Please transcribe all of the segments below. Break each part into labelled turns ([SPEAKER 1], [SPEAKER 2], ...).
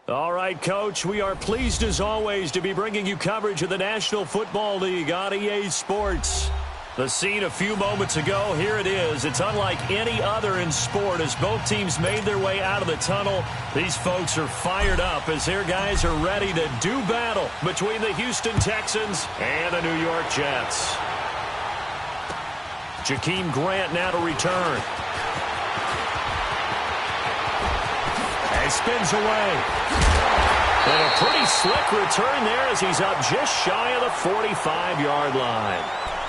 [SPEAKER 1] All right, Coach, we are pleased as always to be bringing you coverage of the National Football League on EA Sports. The scene a few moments ago, here it is. It's unlike any other in sport as both teams made their way out of the tunnel. These folks are fired up as their guys are ready to do battle between the Houston Texans and the New York Jets. Jakeem Grant now to return. And spins away. And a pretty slick return there as he's up just shy of the 45-yard line.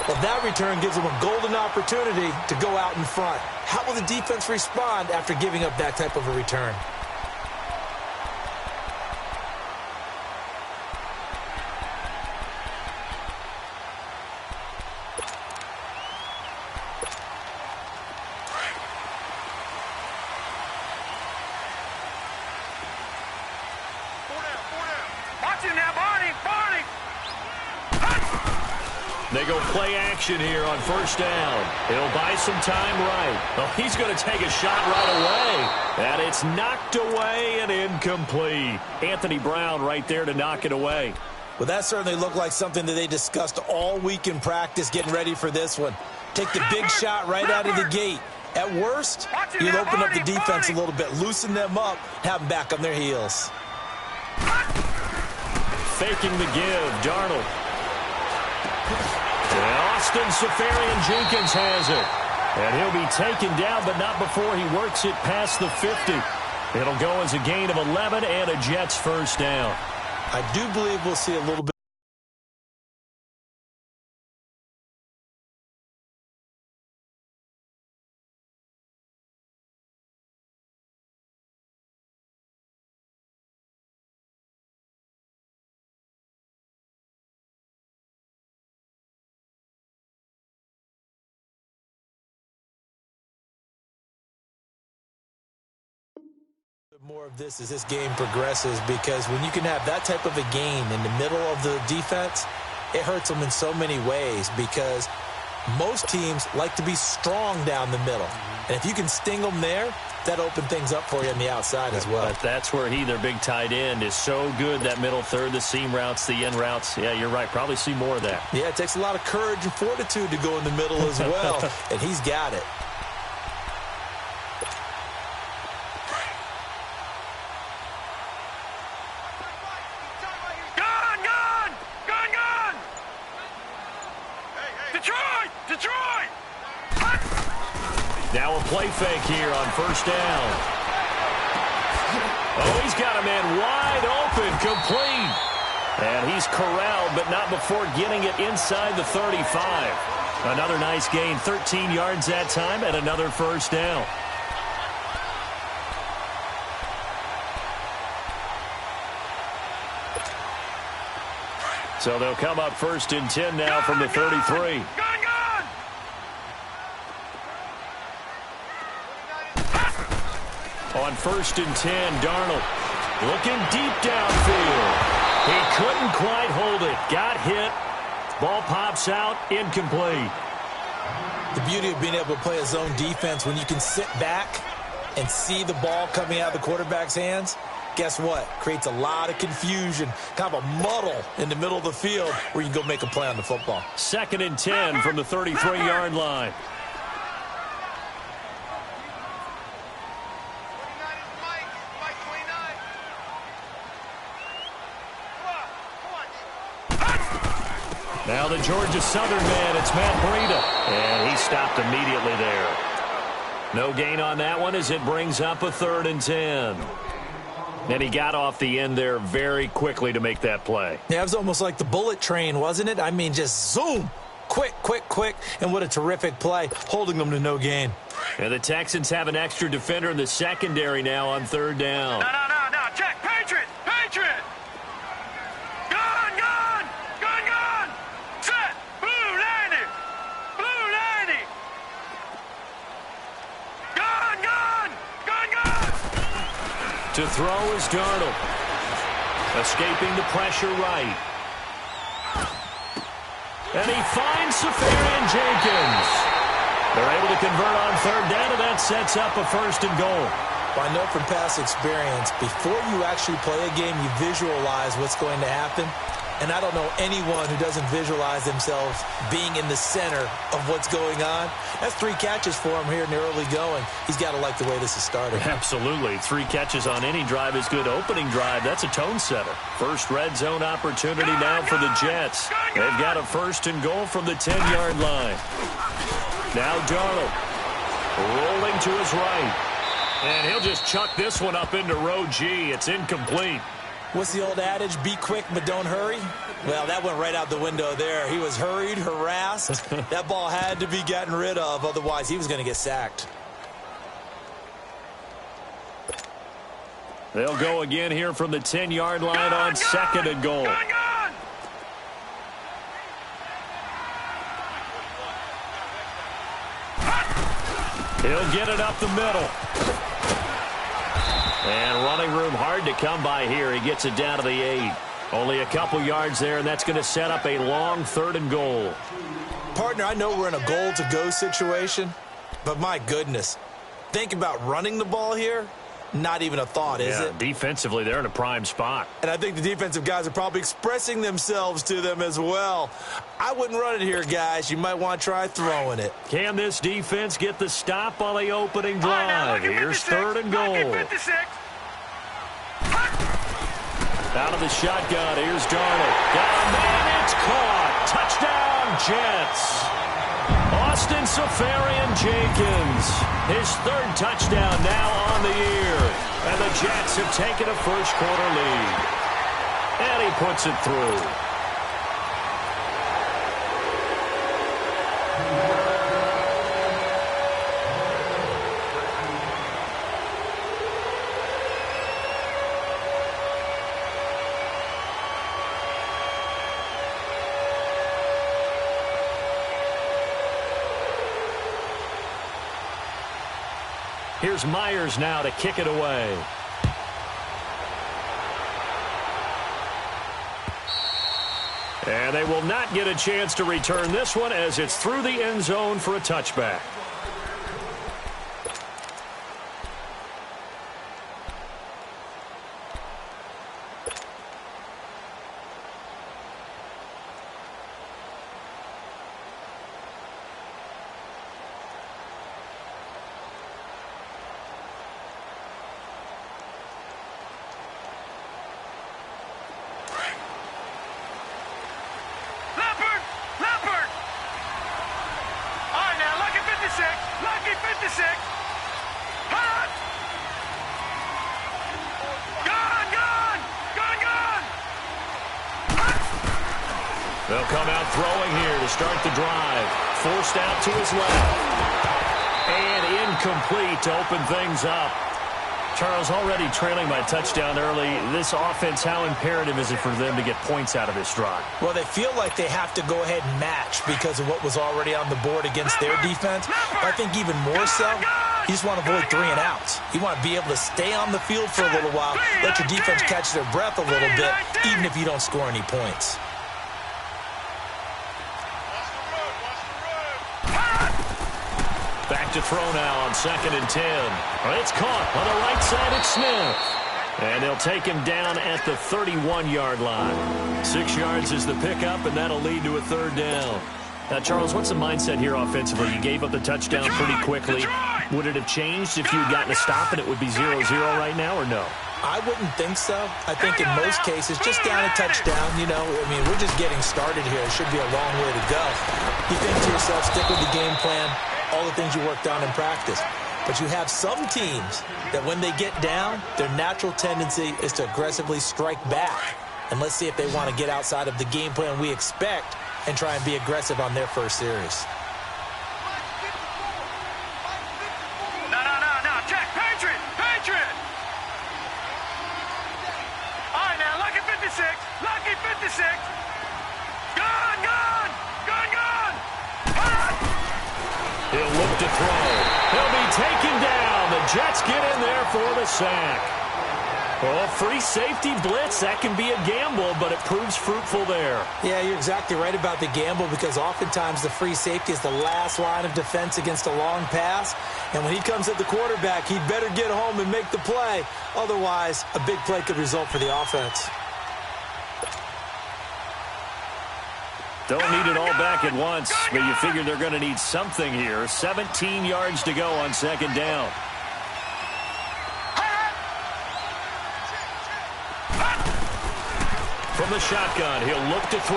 [SPEAKER 2] Well, that return gives them a golden opportunity to go out in front. How will the defense respond after giving up that type of a return?
[SPEAKER 1] They go play action here on first down. He'll buy some time right. Oh, he's going to take a shot right away. And it's knocked away and incomplete. Anthony Brown right there to knock it away.
[SPEAKER 2] Well, that certainly looked like something that they discussed all week in practice getting ready for this one. Take the big shot right out of the gate. At worst, you'll open up the defense a little bit, loosen them up, have them back on their heels.
[SPEAKER 1] Faking the give, Darnold. Austin Seferian-Jenkins has it. And he'll be taken down, but not before he works it past the 50. It'll go as a gain of 11 and a Jets first down.
[SPEAKER 2] I do believe we'll see a little bit. More of this as this game progresses, because when you can have that type of a gain in the middle of the defense, it hurts them in so many ways, because most teams like to be strong down the middle. And if you can sting them there, that opens things up for you on the outside as well.
[SPEAKER 1] But that's where their big tight end, is so good, that middle third, the seam routes, the end routes. Yeah, you're right. Probably see more of that.
[SPEAKER 2] Yeah, it takes a lot of courage and fortitude to go in the middle as well, and he's got it.
[SPEAKER 1] Now a play fake here on first down. Oh, he's got a man wide open, complete. And he's corralled, but not before getting it inside the 35. Another nice gain, 13 yards that time, and another first down. So they'll come up first and 10 now from the 33. On first and 10, Darnold looking deep downfield. He couldn't quite hold it. Got hit. Ball pops out, incomplete.
[SPEAKER 2] The beauty of being able to play a zone defense, when you can sit back and see the ball coming out of the quarterback's hands, guess what? Creates a lot of confusion, kind of a muddle in the middle of the field where you can go make a play on the football.
[SPEAKER 1] Second and 10 from the 33-yard line. Now the Georgia Southern man, it's Matt Breida. And he stopped immediately there. No gain on that one as it brings up a third and 10. And he got off the end there very quickly to make that play.
[SPEAKER 2] Yeah, it was almost like the bullet train, wasn't it? I mean, just zoom. Quick, quick, quick. And what a terrific play, holding them to no gain.
[SPEAKER 1] And the Texans have an extra defender in the secondary now on third down.
[SPEAKER 3] No. Check. Patriot. Gun. Set. Blue 90. Gun.
[SPEAKER 1] To throw is Darnold. Escaping the pressure right. And he finds Seferian-Jenkins. They're able to convert on third down, and that sets up a first and goal.
[SPEAKER 2] Well, I know from past experience, before you actually play a game, you visualize what's going to happen. And I don't know anyone who doesn't visualize themselves being in the center of what's going on. That's 3 catches for him here in the early going. He's got to like the way this is started.
[SPEAKER 1] Absolutely. 3 catches on any drive is good. Opening drive, that's a tone setter. First red zone opportunity now for the Jets. They've got a 1st and goal from the 10-yard line. Now Darnold rolling to his right. And he'll just chuck this one up into row G. It's incomplete.
[SPEAKER 2] What's the old adage? Be quick, but don't hurry? Well, that went right out the window there. He was hurried, harassed. That ball had to be gotten rid of. Otherwise, he was going to get sacked.
[SPEAKER 1] They'll go again here from the 10-yard line on 2nd and goal. He'll get it up the middle. And running room hard to come by here. He gets it down to the 8. Only a couple yards there, and that's going to set up a long 3rd and goal.
[SPEAKER 2] Partner, I know we're in a goal-to-go situation, but my goodness, think about running the ball here. Not even a thought, is it?
[SPEAKER 1] Defensively, they're in a prime spot.
[SPEAKER 2] And I think the defensive guys are probably expressing themselves to them as well. I wouldn't run it here, guys. You might want to try throwing it.
[SPEAKER 1] Can this defense get the stop on the opening drive? Here's 3rd and goal. Out of the shotgun, here's Darnold. Got a man, it's caught. Touchdown, Jets. Austin Safarian-Jenkins, his 3rd touchdown now on the year. And the Jets have taken a first-quarter lead. And he puts it through. Here's Myers now to kick it away. And they will not get a chance to return this one as it's through the end zone for a touchback. They'll come out throwing here to start the drive. Forced out to his left. And incomplete to open things up. Charles, already trailing by touchdown early. This offense, how imperative is it for them to get points out of this drive?
[SPEAKER 2] Well, they feel like they have to go ahead and match because of what was already on the board against their defense. But I think even more so, you just want to avoid 3 and outs. You want to be able to stay on the field for a little while, let your defense catch their breath a little bit, even if you don't score any points.
[SPEAKER 1] Back to throw now on 2nd and 10. It's caught on the right side. It's Smith. And they'll take him down at the 31-yard line. 6 yards is the pickup, and that'll lead to a 3rd down. Now, Charles, what's the mindset here offensively? You gave up the touchdown pretty quickly. Would it have changed if you had gotten a stop and it would be 0-0 right now, or no?
[SPEAKER 2] I wouldn't think so. I think in most cases, just down a touchdown, you know, I mean, we're just getting started here. It should be a long way to go. You think to yourself, stick with the game plan, all the things you worked on in practice. But you have some teams that when they get down, their natural tendency is to aggressively strike back. And let's see if they want to get outside of the game plan we expect and try and be aggressive on their first series.
[SPEAKER 3] No. Check. Patriot. All right, now, lucky 56. Lucky 56. Gone.
[SPEAKER 1] He'll look to throw. He'll be taken down. The Jets get in there for the sack. Oh, free safety blitz. That can be a gamble, but it proves fruitful there.
[SPEAKER 2] Yeah, you're exactly right about the gamble because oftentimes the free safety is the last line of defense against a long pass. And when he comes at the quarterback, he'd better get home and make the play. Otherwise, a big play could result for the offense.
[SPEAKER 1] Don't need it all back at once, but you figure they're going to need something here. 17 yards to go on second down. From the shotgun, he'll look to throw.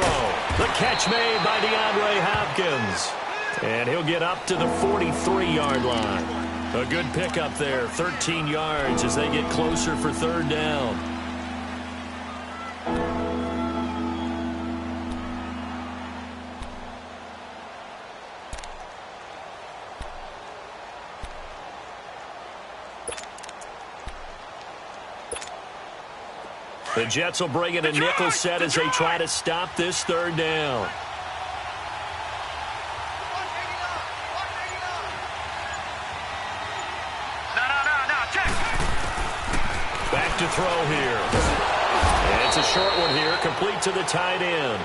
[SPEAKER 1] The catch made by DeAndre Hopkins. And he'll get up to the 43-yard line. A good pickup there, 13 yards as they get closer for third down. The Jets will bring in a nickel set as they try to stop this third down. Back to throw here. And it's a short one here, complete to the tight end.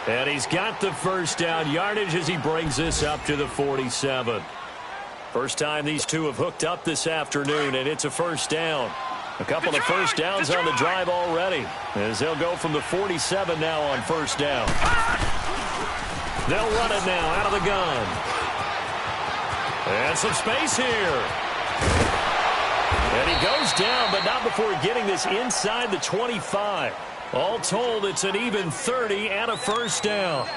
[SPEAKER 1] And he's got the first down yardage as he brings this up to the 47. First time these two have hooked up this afternoon, and it's a first down. A couple of first downs on the drive already as they'll go from the 47 now on first down. They'll run it now out of the gun. And some space here. And he goes down, but not before getting this inside the 25. All told, it's an even 30 and a first down.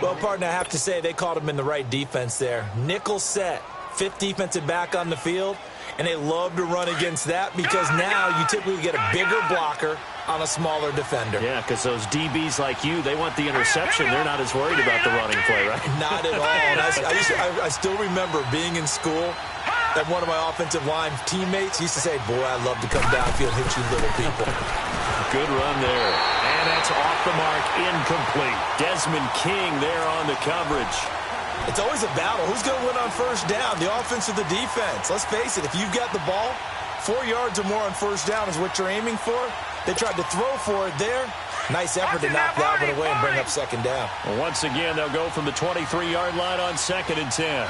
[SPEAKER 2] Well, partner, I have to say they caught him in the right defense there. Nickel set, fifth defensive back on the field. And they love to run against that because now you typically get a bigger blocker on a smaller defender.
[SPEAKER 1] Yeah, because those DBs like you, they want the interception. They're not as worried about the running play, right?
[SPEAKER 2] Not at all. And I still remember being in school and one of my offensive line teammates used to say, boy, I'd love to come downfield and hit you little people.
[SPEAKER 1] Good run there. And that's off the mark, incomplete. Desmond King there on the coverage.
[SPEAKER 2] It's always a battle. Who's going to win on first down, the offense or the defense? Let's face it, if you've got the ball, 4 yards or more on first down is what you're aiming for. They tried to throw for it there. Nice effort to knock that one away and bring up second down.
[SPEAKER 1] Well, once again, they'll go from the 23-yard line on second and 10.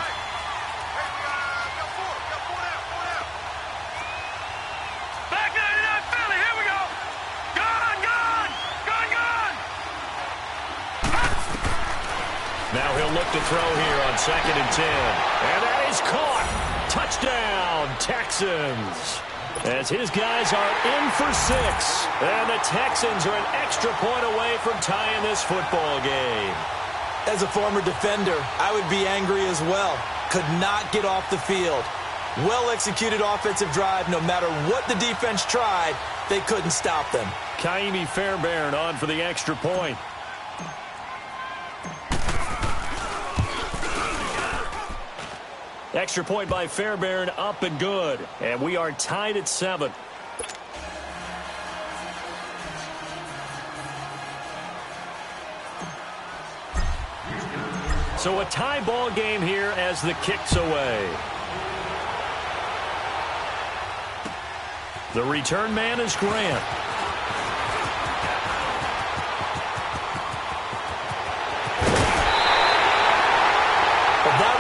[SPEAKER 1] Now he'll look to throw here on second and 10. And that is caught. Touchdown, Texans. As his guys are in for 6. And the Texans are an extra point away from tying this football game.
[SPEAKER 2] As a former defender, I would be angry as well. Could not get off the field. Well-executed offensive drive. No matter what the defense tried, they couldn't stop them.
[SPEAKER 1] Kaimi Fairbairn on for the extra point. Extra point by Fairbairn, up and good. And we are tied at 7. So a tie ball game here as the kick's away. The return man is Grant.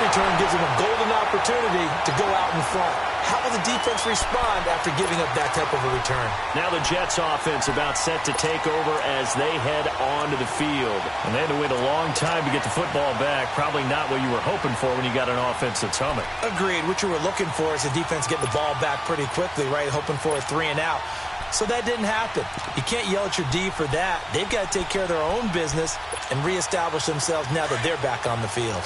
[SPEAKER 2] Return gives him a golden opportunity to go out in front. How will the defense respond after giving up that type of a return?
[SPEAKER 1] Now the Jets offense about set to take over as they head onto the field. And they had to wait a long time to get the football back. Probably not what you were hoping for when you got an offense that's humming.
[SPEAKER 2] Agreed. What you were looking for is the defense getting the ball back pretty quickly, right? Hoping for a 3 and out. So that didn't happen. You can't yell at your D for that. They've got to take care of their own business and reestablish themselves now that they're back on the field.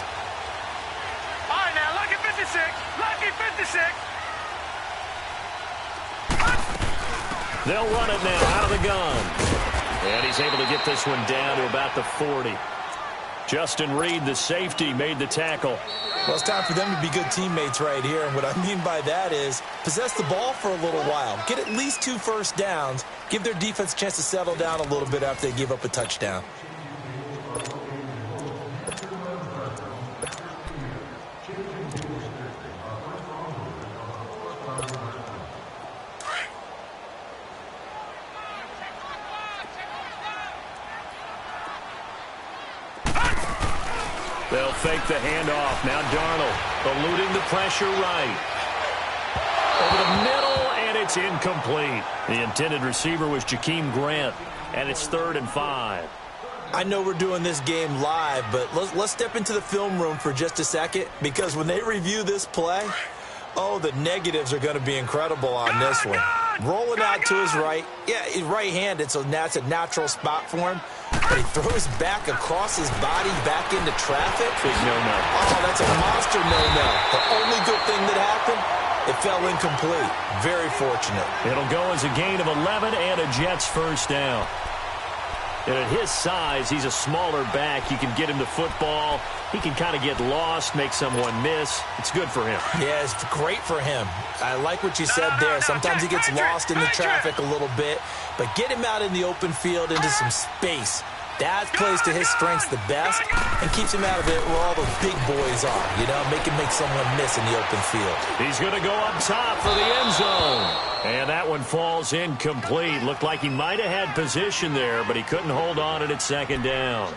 [SPEAKER 3] Lucky 56.
[SPEAKER 1] They'll run it now out of the gun. And he's able to get this one down to about the 40. Justin Reed, the safety, made the tackle.
[SPEAKER 2] Well, it's time for them to be good teammates right here. And what I mean by that is possess the ball for a little while. Get at least 2 first downs. Give their defense a chance to settle down a little bit after they give up a touchdown.
[SPEAKER 1] fake the handoff. Now Darnold eluding the pressure right. Over the middle, and it's incomplete. The intended receiver was Jakeem Grant, and it's 3rd and 5.
[SPEAKER 2] I know we're doing this game live, but let's step into the film room for just a second, because when they review this play, oh, the negatives are going to be incredible on this one. Rolling out to his right. Yeah, he's right-handed, so that's a natural spot for him. But he throws back across his body back into traffic.
[SPEAKER 1] Big no-no.
[SPEAKER 2] Oh, that's a monster no-no. The only good thing that happened, it fell incomplete. Very fortunate.
[SPEAKER 1] It'll go as a gain of 11 and a Jets first down. And at his size, he's a smaller back. You can get him the football. He can kind of get lost, make someone miss. It's good for him.
[SPEAKER 2] Yeah, it's great for him. I like what you said there. Sometimes he gets lost in the traffic a little bit. But get him out in the open field into some space. That plays to his strengths the best and keeps him out of it where all the big boys are. You know, make someone miss in the open field.
[SPEAKER 1] He's going to go up top for the end zone. And that one falls incomplete. Looked like he might have had position there, but he couldn't hold on it at 2nd down.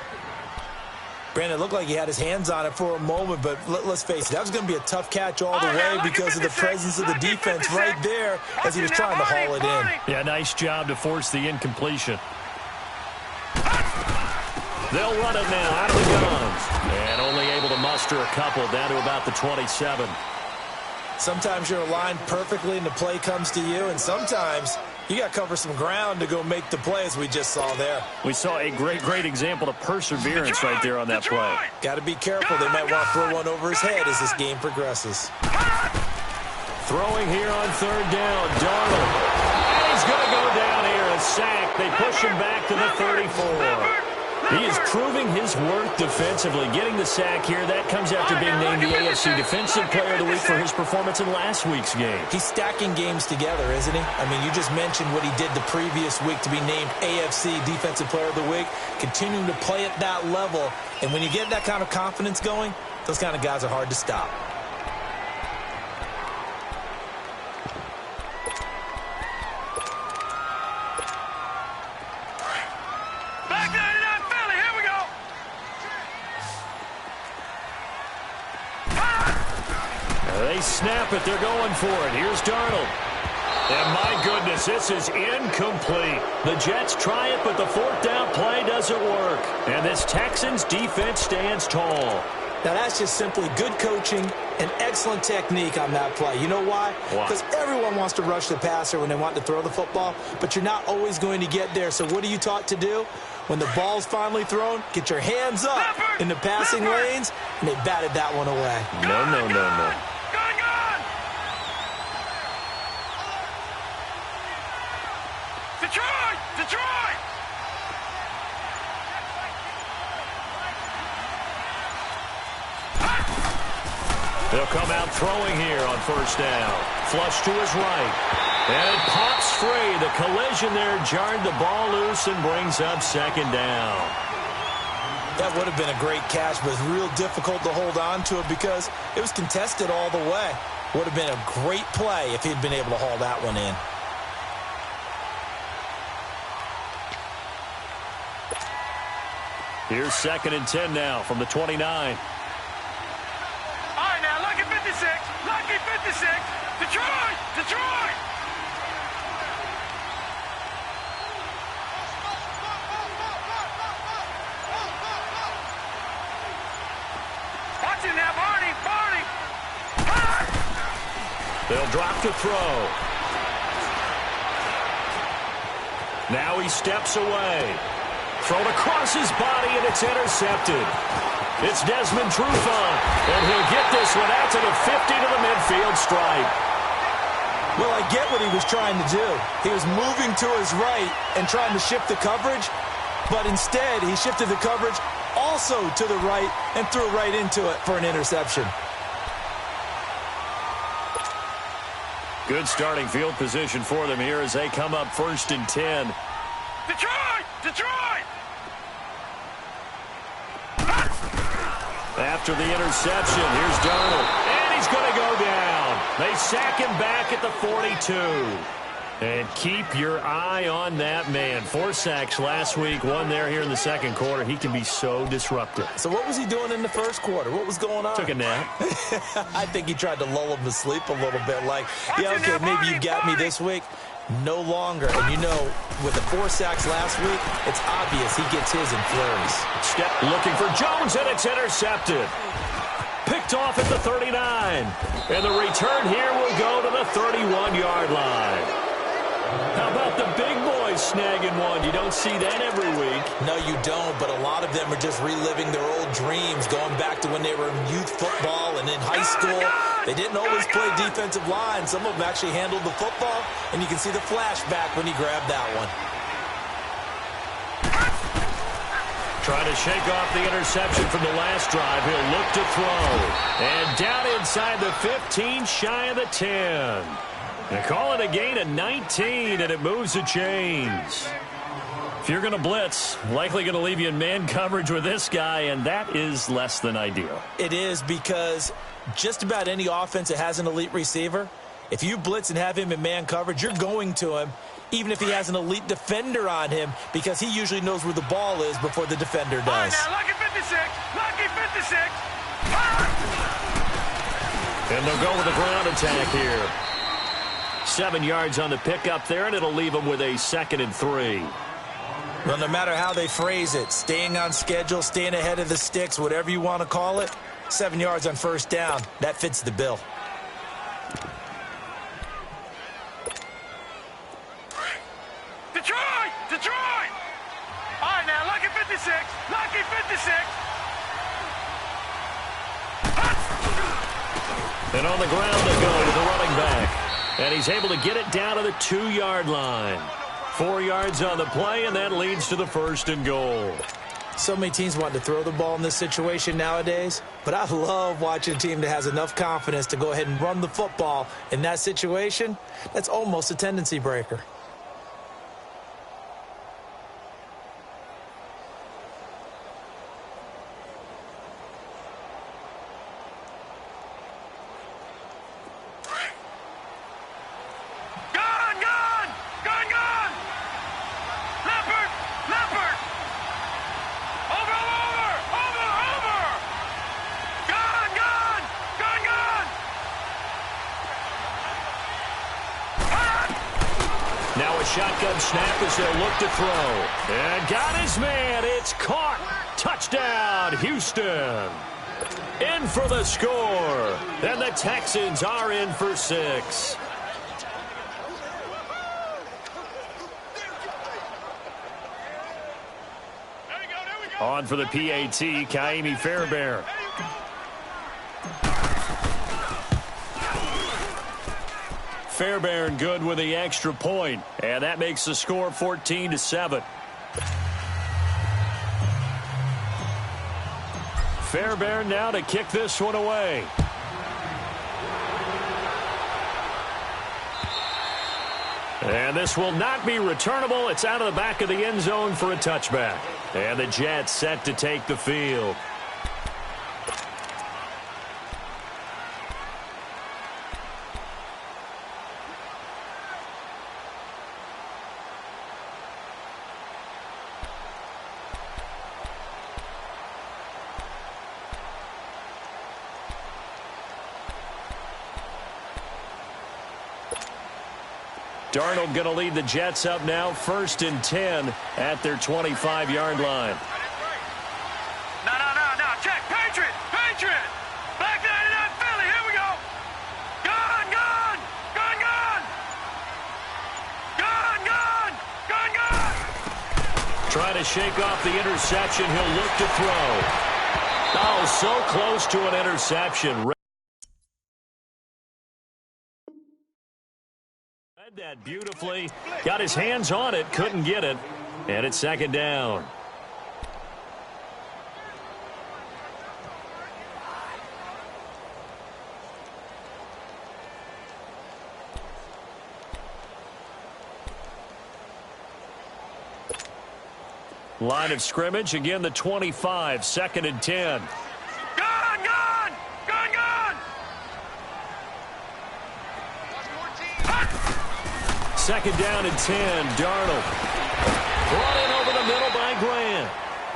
[SPEAKER 2] Brandon, it looked like he had his hands on it for a moment, but let's face it, that was going to be a tough catch all the way because of the presence of the defense right there as he was trying to haul it in.
[SPEAKER 1] Yeah, nice job to force the incompletion. They'll run it now out of the guns. And only able to muster a couple down to about the 27.
[SPEAKER 2] Sometimes you're aligned perfectly and the play comes to you, and sometimes you got to cover some ground to go make the play, as we just saw there.
[SPEAKER 1] We saw a great example of perseverance right there on that play.
[SPEAKER 2] Got to be careful. They might want to throw one over his head as this game progresses.
[SPEAKER 1] Throwing here on 3rd down, Darnold. And he's going to go down here, a sack. They push him back to the 34. He is proving his worth defensively, getting the sack here. That comes after being named the AFC Defensive Player of the Week for his performance in last week's game.
[SPEAKER 2] He's stacking games together, isn't he? I mean, you just mentioned what he did the previous week to be named AFC Defensive Player of the Week, continuing to play at that level. And when you get that kind of confidence going, those kind of guys are hard to stop.
[SPEAKER 1] They snap it. They're going for it. Here's Darnold. And my goodness, this is incomplete. The Jets try it, but the 4th down play doesn't work. And this Texans defense stands tall.
[SPEAKER 2] Now, that's just simply good coaching and excellent technique on that play. You know why? Because everyone wants to rush the passer when they want to throw the football, but you're not always going to get there. So what are you taught to do? When the ball's finally thrown, get your hands up in the passing lanes, and they batted that one away.
[SPEAKER 1] No.
[SPEAKER 3] Detroit!
[SPEAKER 1] They'll come out throwing here on 1st down. Flush to his right. And it pops free. The collision there jarred the ball loose and brings up 2nd down.
[SPEAKER 2] That would have been a great catch, but it's real difficult to hold on to it because it was contested all the way. Would have been a great play if he'd been able to haul that one in.
[SPEAKER 1] Here's 2nd and 10 now from the 29.
[SPEAKER 3] All right, now, lucky 56. Lucky 56. Detroit! Watch it now, Barney!
[SPEAKER 1] They'll drop to throw. Now he steps away. Thrown across his body, and it's intercepted. It's Desmond Trufant, and he'll get this one out to the 50 to the midfield stripe.
[SPEAKER 2] Well, I get what he was trying to do. He was moving to his right and trying to shift the coverage, but instead he shifted the coverage also to the right and threw right into it for an interception.
[SPEAKER 1] Good starting field position for them here as they come up 1st and 10.
[SPEAKER 3] Detroit!
[SPEAKER 1] After the interception, here's Darnold. And he's going to go down. They sack him back at the 42. And keep your eye on that man. 4 sacks last week, 1 there here in the second quarter. He can be so disruptive.
[SPEAKER 2] So what was he doing in the first quarter? What was going on?
[SPEAKER 1] Took a nap.
[SPEAKER 2] I think he tried to lull him to sleep a little bit. Like, yeah, okay, maybe you got me this week. No longer. And you know, with the 4 sacks last week, it's obvious he gets his in flurries.
[SPEAKER 1] Step looking for Jones, and it's intercepted. Picked off at the 39. And the return here will go to the 31-yard line. How about the big boys snagging one? You don't see that every week.
[SPEAKER 2] No, you don't, but a lot of them are just reliving their old dreams, going back to when they were in youth football and in high school. They didn't always play defensive line. Some of them actually handled the football, and you can see the flashback when he grabbed that one.
[SPEAKER 1] Trying to shake off the interception from the last drive. He'll look to throw. And down inside the 15, shy of the 10. They call it a gain of 19, and it moves the chains. If you're going to blitz, likely going to leave you in man coverage with this guy, and that is less than ideal.
[SPEAKER 2] It is, because just about any offense that has an elite receiver, if you blitz and have him in man coverage, you're going to him, even if he has an elite defender on him, because he usually knows where the ball is before the defender does.
[SPEAKER 3] All right, now, lucky 56, lucky 56.
[SPEAKER 1] And they'll go with a ground attack here. 7 yards on the pickup there, and it'll leave them with a 2nd and 3.
[SPEAKER 2] Well, no matter how they phrase it, staying on schedule, staying ahead of the sticks, whatever you want to call it, 7 yards on first down, that fits the bill.
[SPEAKER 3] Detroit! Detroit! All right, now, lucky 56, lucky 56.
[SPEAKER 1] And on the ground they go with the running back. And he's able to get it down to the 2-yard line. 4 yards on the play, and that leads to the 1st and goal.
[SPEAKER 2] So many teams want to throw the ball in this situation nowadays, but I love watching a team that has enough confidence to go ahead and run the football in that situation. That's almost a tendency breaker.
[SPEAKER 1] Now a shotgun snap as they'll look to throw. And got his man. It's caught. Touchdown, Houston. In for the score. And the Texans are in for 6. On for the PAT, Kaimi Fairbairn. Fairbairn good with the extra point, and that makes the score 14-7. Fairbairn now to kick this one away. And this will not be returnable. It's out of the back of the end zone for a touchback. And the Jets set to take the field. Darnold going to lead the Jets up now, 1st and 10 at their 25-yard line.
[SPEAKER 3] No. Check. Patriot. Back 99 Philly. Here we go. Gone.
[SPEAKER 1] Trying to shake off the interception. He'll look to throw. Oh, so close to an interception. That beautifully, got his hands on it, couldn't get it, and it's 2nd down. Line of scrimmage, again the 25, 2nd and 10. second down and 10. Darnold brought in over the middle by Grant.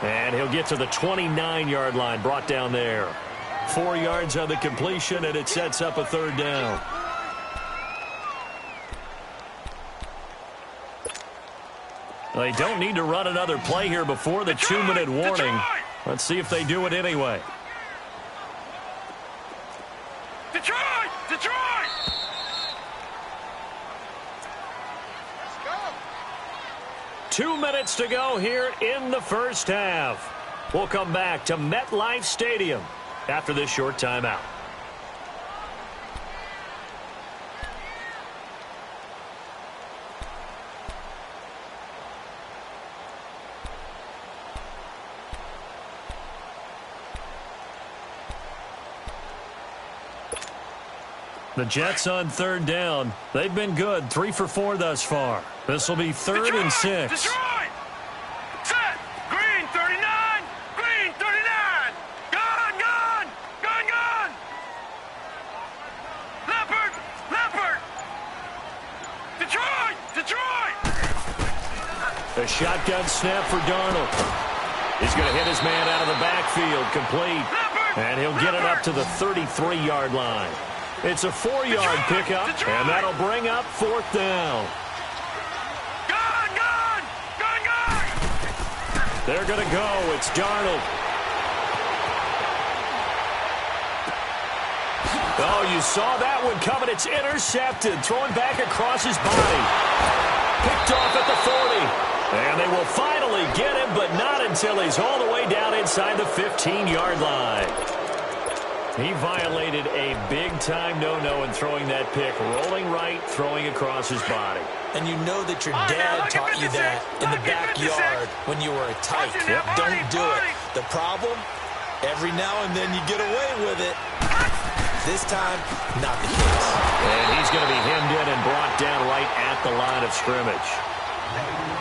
[SPEAKER 1] And he'll get to the 29-yard line, brought down there. 4 yards on the completion, and it sets up a third down. They don't need to run another play here before the 2-minute warning. Let's see if they do it anyway.
[SPEAKER 3] Detroit! Detroit!
[SPEAKER 1] 2 minutes to go here in the first half. We'll come back to MetLife Stadium after this short timeout. The Jets on third down. They've been good, 3 for 4 thus far. This will be third and 6.
[SPEAKER 3] Detroit! Set! Green 39! Green 39! Gone! Gone! Gone! Gone! Leopard! Leopard! Detroit! Detroit!
[SPEAKER 1] A shotgun snap for Darnold. He's going to hit his man out of the backfield, complete. And he'll get it up to the 33-yard line. It's a 4-yard pickup, and that'll bring up fourth down.
[SPEAKER 3] Gone! Gone! Gone! Gone!
[SPEAKER 1] They're going to go. It's Darnold. Oh, you saw that one coming. It's intercepted. Thrown back across his body. Picked off at the 40. And they will finally get him, but not until he's all the way down inside the 15-yard line. He violated a big-time no-no in throwing that pick. Rolling right, throwing across his body.
[SPEAKER 2] And you know that your dad taught you that in the backyard when you were a tyke. Don't do it. The problem, every now and then you get away with it. This time, not the case.
[SPEAKER 1] And he's going to be hemmed in and brought down right at the line of scrimmage.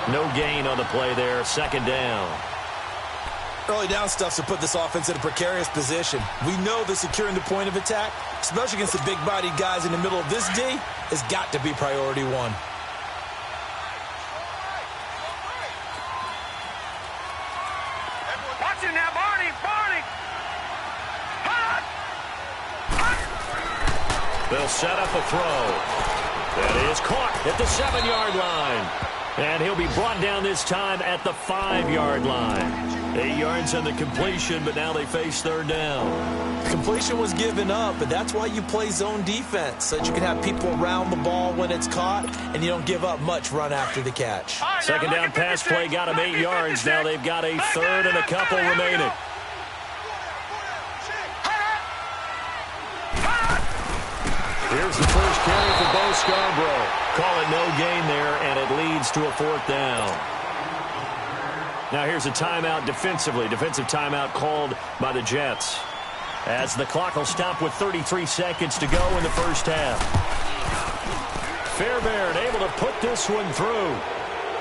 [SPEAKER 1] No gain on the play there. Second down.
[SPEAKER 2] Early down stuff to put this offense in a precarious position. We know that securing the point of attack, especially against the big-bodied guys in the middle of this D, has got to be priority one.
[SPEAKER 3] Watch it now, Barney! Barney! Hot! Hot!
[SPEAKER 1] They'll set up a throw. That is caught at the 7-yard line. And he'll be brought down this time at the 5-yard line. 8 yards on the completion, but now they face third down.
[SPEAKER 2] Completion was given up, but that's why you play zone defense, so that you can have people around the ball when it's caught, and you don't give up much run after the catch.
[SPEAKER 1] Second down pass play got him 8 yards. Now they've got a third and a couple remaining. Here's the first carry for Bo Scarborough. Call it no gain there, and it leads to a fourth down. Now here's a timeout defensively. Defensive timeout called by the Jets. As the clock will stop with 33 seconds to go in the first half. Fairbairn able to put this one through.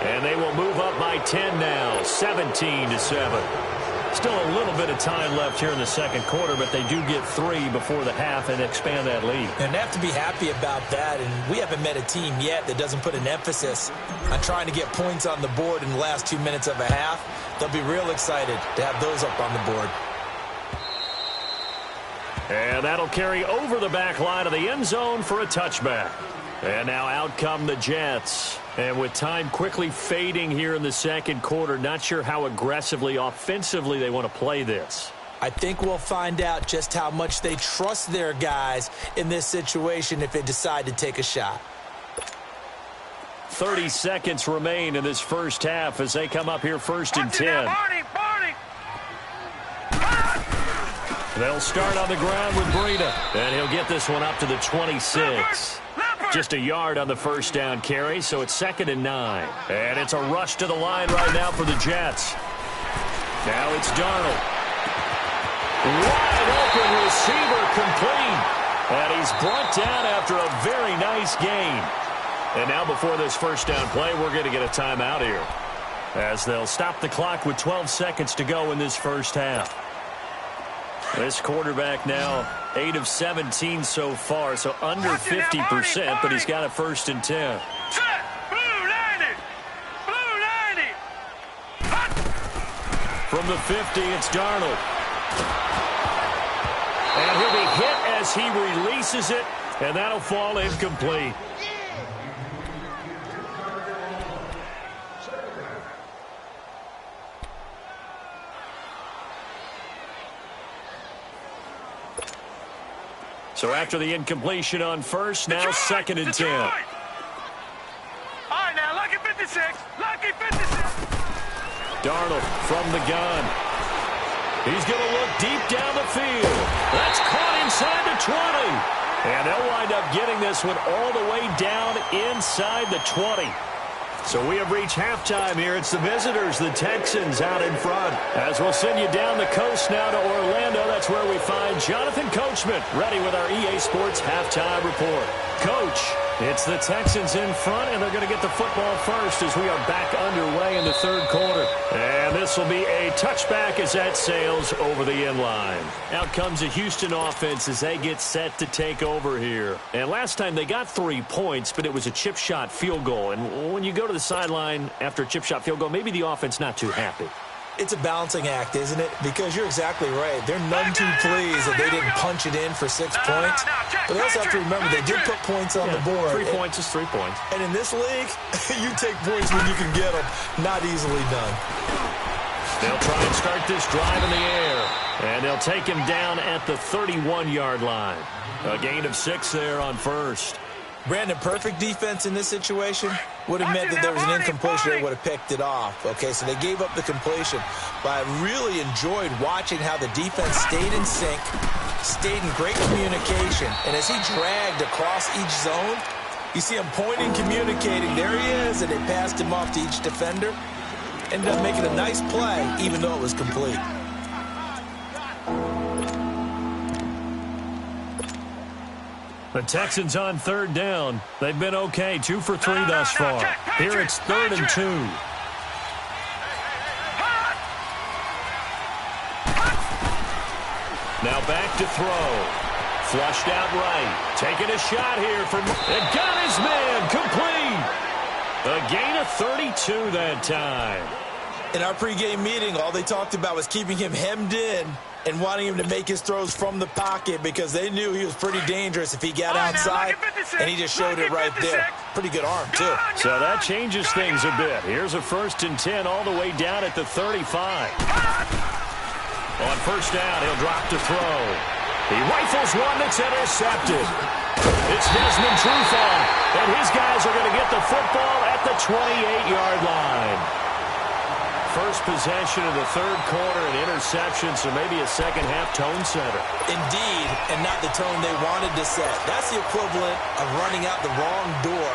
[SPEAKER 1] And they will move up by 10 now, 17-7. Still a little bit of time left here in the second quarter, but they do get 3 before the half and expand that lead.
[SPEAKER 2] And they have to be happy about that, and we haven't met a team yet that doesn't put an emphasis on trying to get points on the board in the last 2 minutes of a half. They'll be real excited to have those up on the board.
[SPEAKER 1] And that'll carry over the back line of the end zone for a touchback. And now out come the Jets. And with time quickly fading here in the second quarter, not sure how aggressively, offensively they want to play this.
[SPEAKER 2] I think we'll find out just how much they trust their guys in this situation if they decide to take a shot.
[SPEAKER 1] 30 seconds remain in this first half as they come up here first and 10. They'll start on the ground with Breida, and he'll get this one up to the 26. Just a yard on the first down carry, so it's second and 9. And it's a rush to the line right now for the Jets. Now it's Darnold. Wide open receiver complete. And he's brought down after a very nice gain. And now before this first down play, we're going to get a timeout here, as they'll stop the clock with 12 seconds to go in this first half. This quarterback now 8 of 17 so far, so under 50%, but he's got a first and 10. From the 50, it's Darnold. And he'll be hit as he releases it, and that'll fall incomplete. So after the incompletion on first, now second and 10.
[SPEAKER 3] All right, now, lucky 56. Lucky 56.
[SPEAKER 1] Darnold from the gun. He's going to look deep down the field. That's caught inside the 20. And they'll wind up getting this one all the way down inside the 20. So we have reached halftime here. It's the visitors, the Texans, out in front. As we'll send you down the coast now to Orlando, that's where we find Jonathan Coachman, ready with our EA Sports halftime report. Coach, it's the Texans in front, and they're going to get the football first as we are back underway in the third quarter. And this will be a touchback as that sails over the end line. Out comes the Houston offense as they get set to take over here. And last time they got 3 points, but it was a chip shot field goal. And when you go to the sideline after a chip shot field goal, maybe the offense not too happy.
[SPEAKER 2] It's a balancing act, isn't it? Because you're exactly right. They're none too pleased that they didn't punch it in for 6 points. But they also have to remember they did put points on the board.
[SPEAKER 1] 3 points is 3 points.
[SPEAKER 2] And in this league, you take points when you can get them. Not easily done.
[SPEAKER 1] They'll try and start this drive in the air. And they'll take him down at the 31-yard line. A gain of 6 there on first.
[SPEAKER 2] Brandon, perfect defense in this situation would have meant that there was an incompletion. They would have picked it off. Okay, so they gave up the completion. But I really enjoyed watching how the defense stayed in sync, stayed in great communication. And as he dragged across each zone, you see him pointing, communicating. There he is, and they passed him off to each defender. Ended up making a nice play, even though it was complete.
[SPEAKER 1] The Texans on third down. They've been okay, 2 for 3 thus far. Here it's 3rd and 2. Now back to throw. Flushed out right. Taking a shot here from... And got his man. Complete. A gain of 32 that time.
[SPEAKER 2] In our pregame meeting, all they talked about was keeping him hemmed in and wanting him to make his throws from the pocket because they knew he was pretty dangerous if he got outside, and he just showed it right there. Pretty good arm, too.
[SPEAKER 1] So that changes things a bit. Here's a 1st and 10 all the way down at the 35. On first down, he'll drop to throw. He rifles one that's intercepted. It's Desmond Trufant, and his guys are going to get the football at the 28-yard line. First possession of the third quarter, an interception, so maybe a second-half tone setter.
[SPEAKER 2] Indeed, and not the tone they wanted to set. That's the equivalent of running out the wrong door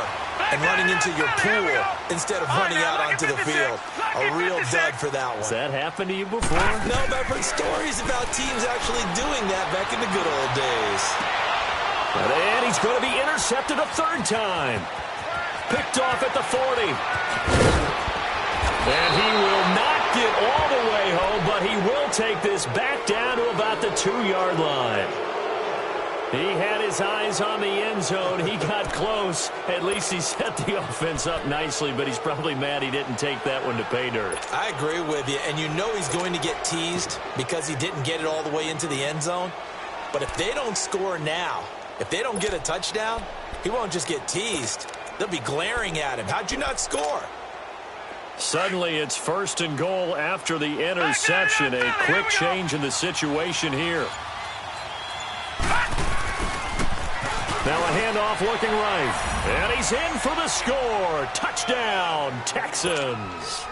[SPEAKER 2] and running into your pool instead of running out onto the field. A real dud for that one.
[SPEAKER 1] Has that happened to you before?
[SPEAKER 2] No, but I've heard stories about teams actually doing that back in the good old days.
[SPEAKER 1] And he's going to be intercepted a 3rd time. Picked off at the 40. And he will not get all the way home, but he will take this back down to about the 2-yard line. He had his eyes on the end zone. He got close. At least he set the offense up nicely, but he's probably mad he didn't take that one to pay dirt.
[SPEAKER 2] I agree with you, and you know he's going to get teased because he didn't get it all the way into the end zone. But if they don't score now, if they don't get a touchdown, he won't just get teased. They'll be glaring at him. How'd you not score?
[SPEAKER 1] Suddenly, it's 1st and goal after the interception. A quick change in the situation here. Now a handoff looking right. And he's in for the score. Touchdown, Texans.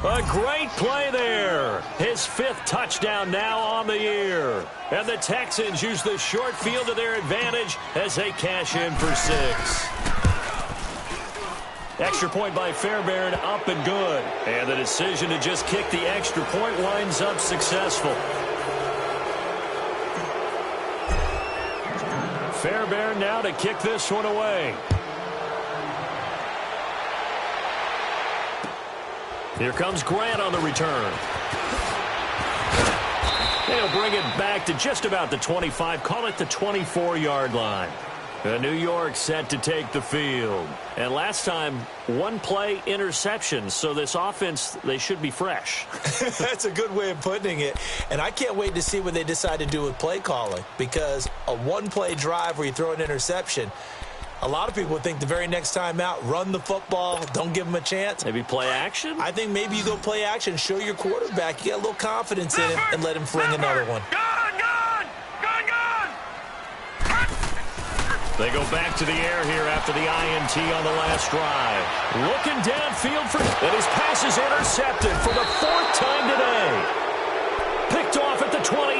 [SPEAKER 1] A great play there. His 5th touchdown now on the year. And the Texans use the short field to their advantage as they cash in for 6. Extra point by Fairbairn, up and good. And the decision to just kick the extra point winds up successful. Fairbairn now to kick this one away. Here comes Grant on the return. They'll bring it back to just about the 25, call it the 24-yard line. New York set to take the field. And last time, one-play interception. So this offense, they should be fresh.
[SPEAKER 2] That's a good way of putting it. And I can't wait to see what they decide to do with play calling. Because a one-play drive where you throw an interception, a lot of people would think the very next time out, run the football, don't give them a chance.
[SPEAKER 1] Maybe play action?
[SPEAKER 2] I think maybe you go play action, show your quarterback, you got a little confidence in him, and let him fling another one.
[SPEAKER 1] They go back to the air here after the INT on the last drive. Looking downfield and his pass is intercepted for the 4th time today. Picked off at the 28,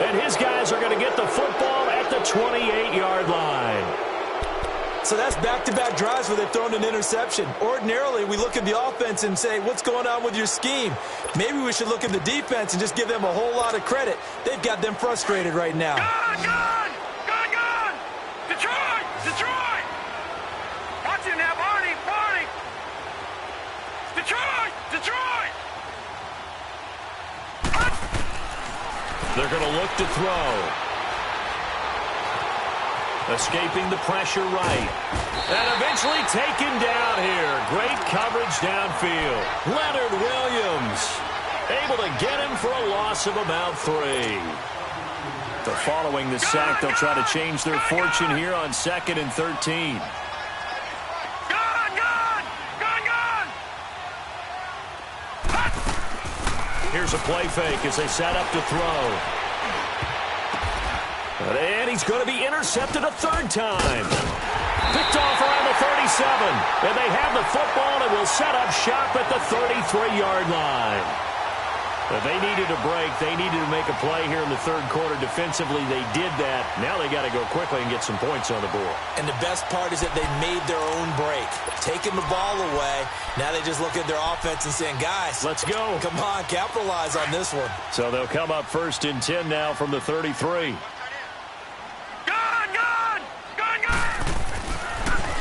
[SPEAKER 1] and his guys are going to get the football at the 28-yard line.
[SPEAKER 2] So that's back-to-back drives where they've thrown an interception. Ordinarily, we look at the offense and say, what's going on with your scheme? Maybe we should look at the defense and just give them a whole lot of credit. They've got them frustrated right now.
[SPEAKER 3] Detroit! Watch him now, Barney! Detroit!
[SPEAKER 1] They're going to look to throw. Escaping the pressure right. And eventually taken down here. Great coverage downfield. Leonard Williams able to get him for a loss of about 3. Following the sack, they'll try to change their fortune here on 2nd and 13. Here's a play fake as they set up to throw. And he's going to be intercepted a 3rd time. Picked off around the 37. And they have the football and will set up shop at the 33-yard line. But they needed a break. They needed to make a play here in the 3rd quarter. Defensively, they did that. Now they got to go quickly and get some points on the board.
[SPEAKER 2] And the best part is that they made their own break. Taking the ball away. Now they just look at their offense and saying, guys,
[SPEAKER 1] let's go.
[SPEAKER 2] Come on, capitalize on this one.
[SPEAKER 1] So they'll come up 1st and 10 now from the 33.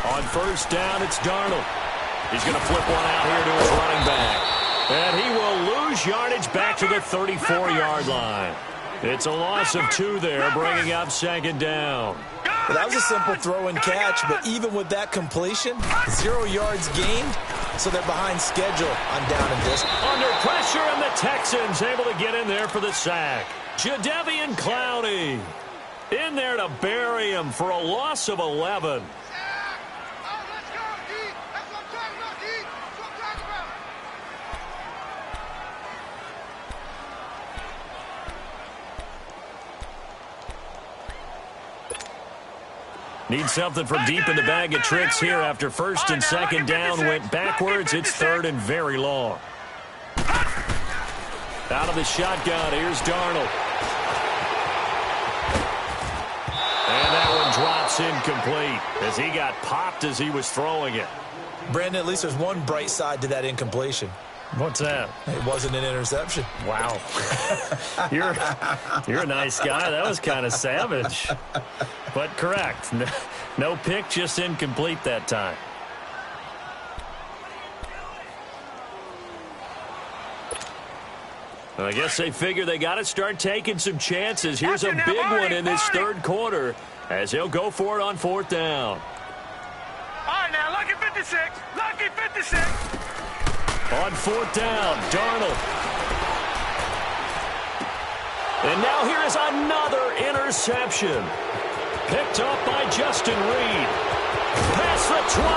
[SPEAKER 1] On 1st down, it's Darnold. He's going to flip one out here to his running back. And he will lose yardage back to the 34-yard line. It's a loss of 2 there, bringing up 2nd down.
[SPEAKER 2] Well, that was a simple throw and catch, but even with that completion, 0 yards gained, so they're behind schedule on down and distance.
[SPEAKER 1] Under pressure, and the Texans able to get in there for the sack. Jadeveon Clowney in there to bury him for a loss of 11. Need something from deep in the bag of tricks here after 1st and 2nd down went backwards. It's 3rd and very long. Out of the shotgun, here's Darnold. And that one drops incomplete as he got popped as he was throwing it.
[SPEAKER 2] Brandon, at least there's one bright side to that incompletion.
[SPEAKER 1] What's that?
[SPEAKER 2] It wasn't an interception.
[SPEAKER 1] Wow. You're a nice guy. That was kind of savage. But correct. No pick, just incomplete that time. I guess they figure they got to start taking some chances. Here's a big one in this 3rd quarter as he'll go for it on 4th down.
[SPEAKER 3] All right, now, lucky 56. Lucky 56.
[SPEAKER 1] On 4th down, Darnold. And now here is another interception. Picked up by Justin Reed. Past the 20.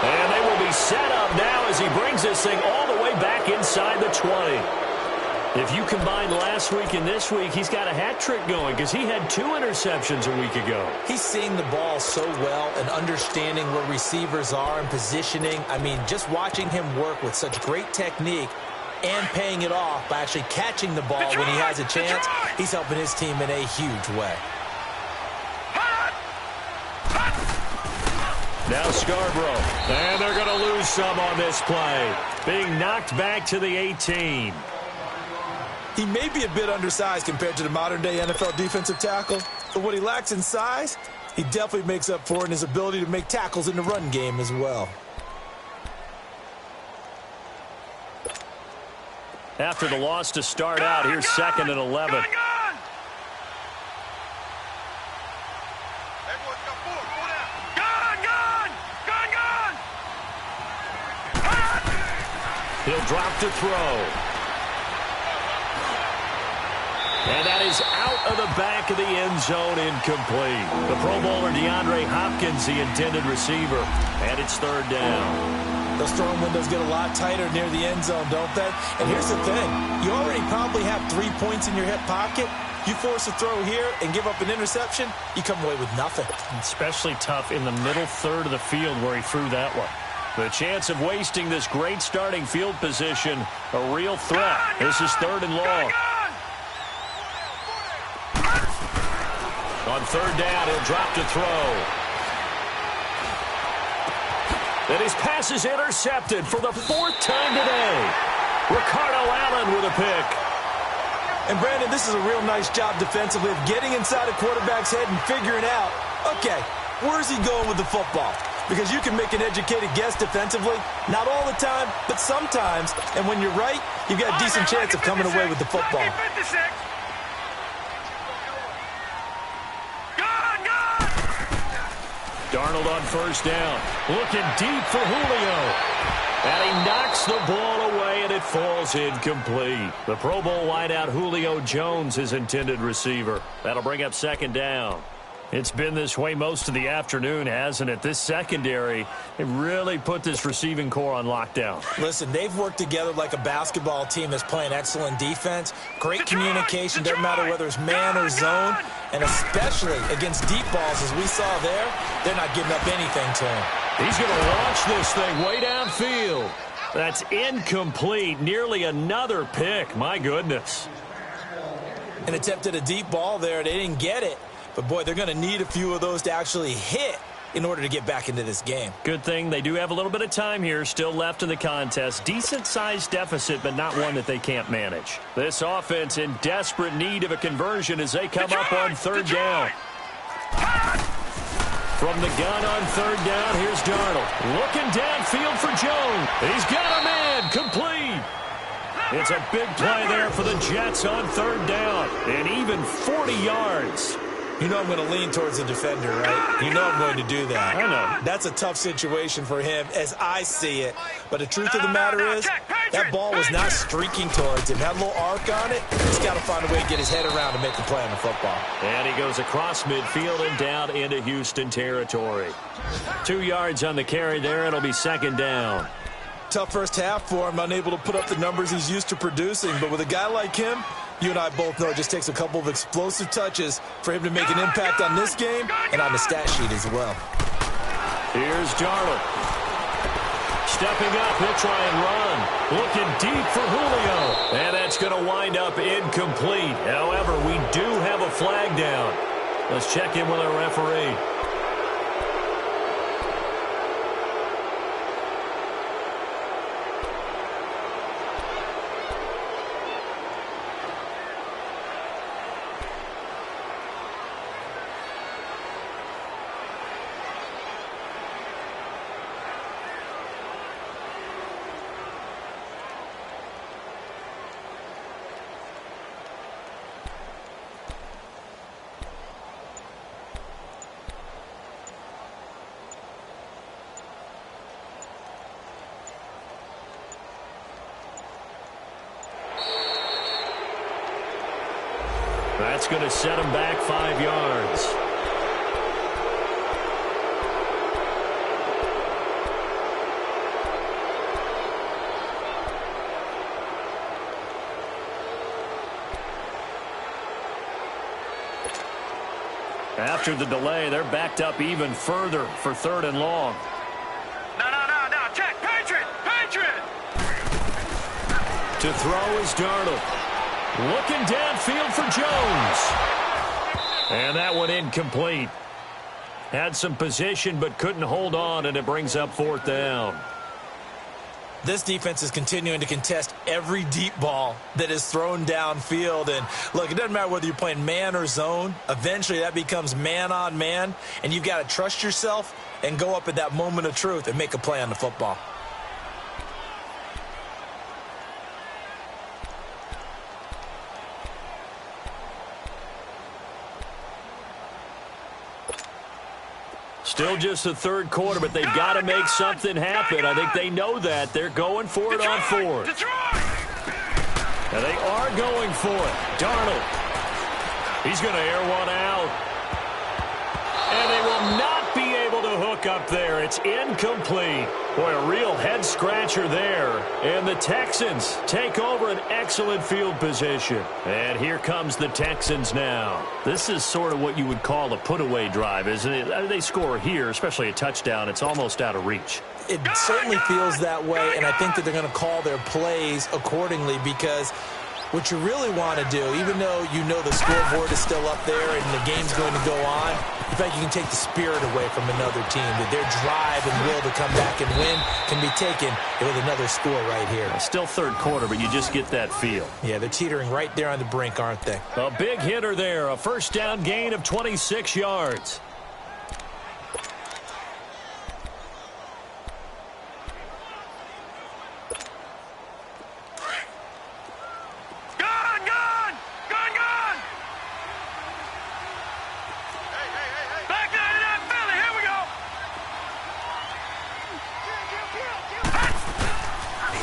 [SPEAKER 1] And they will be set up now as he brings this thing all the way back inside the 20. If you combine last week and this week, he's got a hat trick going because he had 2 interceptions a week ago.
[SPEAKER 2] He's seeing the ball so well and understanding where receivers are and positioning. I mean, just watching him work with such great technique and paying it off by actually catching the ball when he has a chance, he's helping his team in a huge way.
[SPEAKER 1] Now Scarborough. And they're going to lose some on this play. Being knocked back to the 18.
[SPEAKER 2] He may be a bit undersized compared to the modern-day NFL defensive tackle, but what he lacks in size, he definitely makes up for in his ability to make tackles in the run game as well.
[SPEAKER 1] After the loss to start out, here's 2nd and 11. He'll drop to throw. And that is out of the back of the end zone, incomplete. The Pro Bowler DeAndre Hopkins, the intended receiver, and it's third down.
[SPEAKER 2] Those throwing windows get a lot tighter near the end zone, don't they? And here's the thing. You already probably have 3 points in your hip pocket. You force a throw here and give up an interception, you come away with nothing.
[SPEAKER 1] Especially tough in the middle third of the field where he threw that one. The chance of wasting this great starting field position, a real threat. This is third and long. On third down, he'll drop to throw. And his pass is intercepted for the 4th time today. Ricardo Allen with a pick.
[SPEAKER 2] And, Brandon, this is a real nice job defensively of getting inside a quarterback's head and figuring out, okay, where's he going with the football? Because you can make an educated guess defensively, not all the time, but sometimes. And when you're right, you've got a decent chance of coming away with the football.
[SPEAKER 1] Darnold on first down, looking deep for Julio. And he knocks the ball away, and it falls incomplete. The Pro Bowl wideout Julio Jones is intended receiver. That'll bring up second down. It's been this way most of the afternoon, hasn't it? This secondary, it really put this receiving core on lockdown.
[SPEAKER 2] Listen, they've worked together like a basketball team that's playing excellent defense. Great communication, doesn't matter whether it's man or zone. And especially against deep balls, as we saw there, they're not giving up anything to him.
[SPEAKER 1] He's going to launch this thing way downfield. That's incomplete. Nearly another pick. My goodness.
[SPEAKER 2] An attempt at a deep ball there. They didn't get it. But, boy, they're going to need a few of those to actually hit in order to get back into this game.
[SPEAKER 1] Good thing they do have a little bit of time here still left in the contest. Decent-sized deficit, but not one that they can't manage. This offense in desperate need of a conversion as they come up on third down. From the gun on third down, here's Darnold. Looking downfield for Jones. He's got a man. Complete. It's a big play there for the Jets on third down. And even 40 yards.
[SPEAKER 2] You know I'm going to lean towards the defender, right? You know I'm going to do that.
[SPEAKER 1] I know.
[SPEAKER 2] That's a tough situation for him as I see it. But the truth of the matter is, that ball was not streaking towards him. Had a little arc on it. He's got to find a way to get his head around and make the play on the football.
[SPEAKER 1] And he goes across midfield and down into Houston territory. 2 yards on the carry there. It'll be second down.
[SPEAKER 2] Tough first half for him, unable to put up the numbers he's used to producing. But with a guy like him, you and I both know it just takes a couple of explosive touches for him to make an impact on this game and on the stat sheet as well.
[SPEAKER 1] Here's Darnold. Stepping up, he'll try and run. Looking deep for Julio. And that's going to wind up incomplete. However, we do have a flag down. Let's check in with our referee. That's going to set him back 5 yards. After the delay, they're backed up even further for third and long.
[SPEAKER 3] No. Check. Patriot.
[SPEAKER 1] To throw is Darnold. Looking downfield for Jones. And that one incomplete. Had some position but couldn't hold on, and it brings up fourth down.
[SPEAKER 2] This defense is continuing to contest every deep ball that is thrown downfield. And, look, it doesn't matter whether you're playing man or zone. Eventually that becomes man on man, and you've got to trust yourself and go up at that moment of truth and make a play on the football.
[SPEAKER 1] Still just the third quarter, but they've got to make something happen. I think they know that. They're going for it on fourth. And they are going for it. Darnold. He's going to air one out. And they will not be able to hook up there. It's incomplete. Boy, a real head-scratcher there. And the Texans take over an excellent field position. And here comes the Texans now. This is sort of what you would call a put-away drive, isn't it? They score here, especially a touchdown. It's almost out of reach.
[SPEAKER 2] It certainly feels that way, and I think that they're going to call their plays accordingly because what you really want to do, even though you know the scoreboard is still up there and the game's going to go on, in fact, you can take the spirit away from another team, that their drive and will to come back and win can be taken with another score right here.
[SPEAKER 1] Still third quarter, but you just get that feel.
[SPEAKER 2] Yeah, they're teetering right there on the brink, aren't they?
[SPEAKER 1] A big hitter there, a first down gain of 26 yards.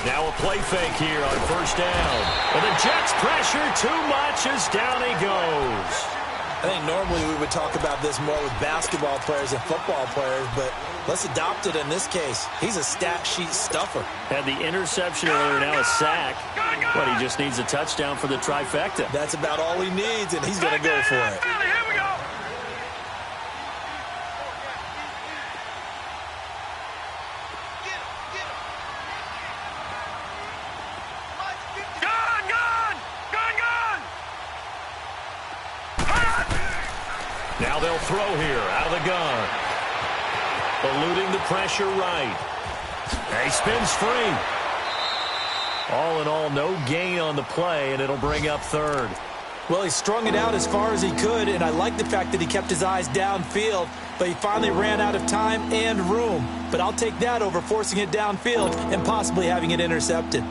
[SPEAKER 1] Now a play fake here on first down. And the Jets pressure too much as down he goes.
[SPEAKER 2] I think normally we would talk about this more with basketball players and football players, but let's adopt it in this case. He's a stat sheet stuffer.
[SPEAKER 1] Had the interception earlier, now a sack. But he just needs a touchdown for the trifecta.
[SPEAKER 2] That's about all he needs, and he's going to go for it.
[SPEAKER 1] Now they'll throw here out of the gun. Eluding the pressure right. And he spins free. All in all, no gain on the play, and it'll bring up third.
[SPEAKER 2] Well, he strung it out as far as he could, and I like the fact that he kept his eyes downfield, but he finally ran out of time and room. But I'll take that over forcing it downfield and possibly having it intercepted.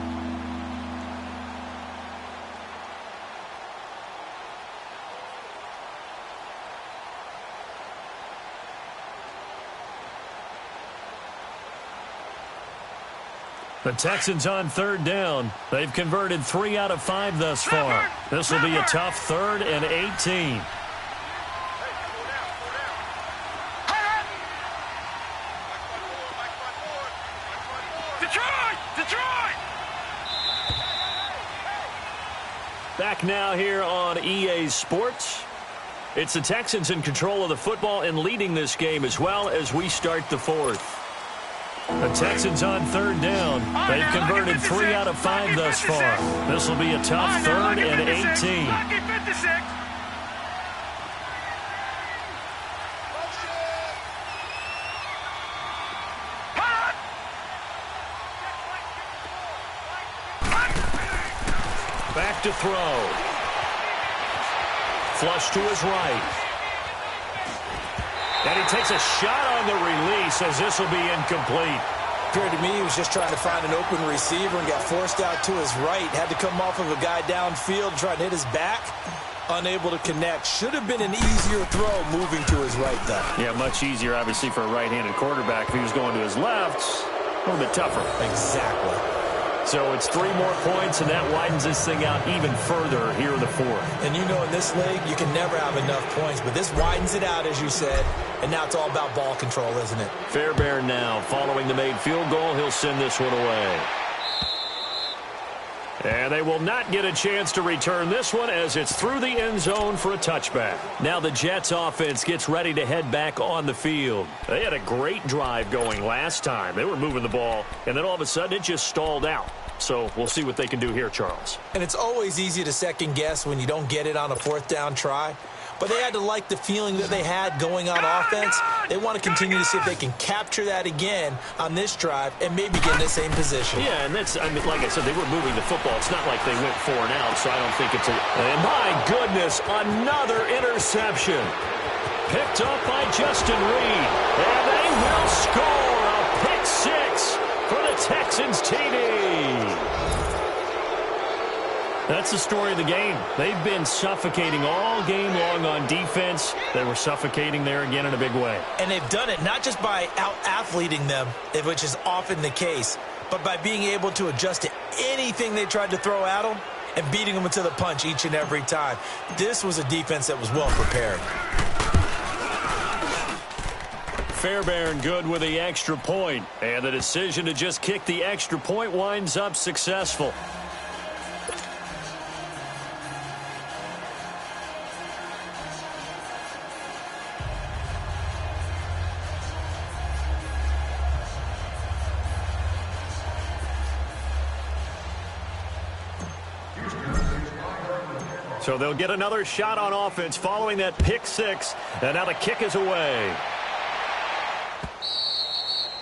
[SPEAKER 1] The Texans on third down. They've converted 3 out of 5 thus far. This will be a tough 3rd and 18.
[SPEAKER 3] Detroit!
[SPEAKER 1] Back now here on EA Sports. It's the Texans in control of the football and leading this game as well as we start the 4th. The Texans on third down. They've converted 3 out of 5 thus far. This will be a tough 3rd and 18. Back to throw. Flush to his right. And he takes a shot on the release as this will be incomplete.
[SPEAKER 2] Appeared to me he was just trying to find an open receiver and got forced out to his right. Had to come off of a guy downfield, try to hit his back. Unable to connect. Should have been an easier throw moving to his right, though.
[SPEAKER 1] Yeah, much easier, obviously, for a right-handed quarterback. If he was going to his left, a little bit tougher.
[SPEAKER 2] Exactly.
[SPEAKER 1] So it's 3 more points, and that widens this thing out even further here in the 4th.
[SPEAKER 2] And you know in this league, you can never have enough points, but this widens it out, as you said, and now it's all about ball control, isn't it?
[SPEAKER 1] Fairbairn now, following the made field goal, he'll send this one away. And they will not get a chance to return this one as it's through the end zone for a touchback. Now the Jets offense gets ready to head back on the field. They had a great drive going last time. They were moving the ball, and then all of a sudden it just stalled out. So we'll see what they can do here, Charles.
[SPEAKER 2] And it's always easy to second guess when you don't get it on a 4th down try. But they had to like the feeling that they had going on offense. They want to continue to see if they can capture that again on this drive and maybe get in the same position.
[SPEAKER 1] Yeah, and that's, I mean, like I said, they were moving the football. It's not like they went 4 and out, so I don't think it's a... And my goodness, another interception. Picked up by Justin Reed. And they will score a pick 6 for the Texans TD. The that's the story of the game. They've been suffocating all game long on defense. They were suffocating there again in a big way.
[SPEAKER 2] And they've done it not just by out-athleting them, which is often the case, but by being able to adjust to anything they tried to throw at them and beating them to the punch each and every time. This was a defense that was well prepared.
[SPEAKER 1] Fairbairn good with the extra point, and the decision to just kick the extra point winds up successful. So they'll get another shot on offense following that pick six, and now the kick is away.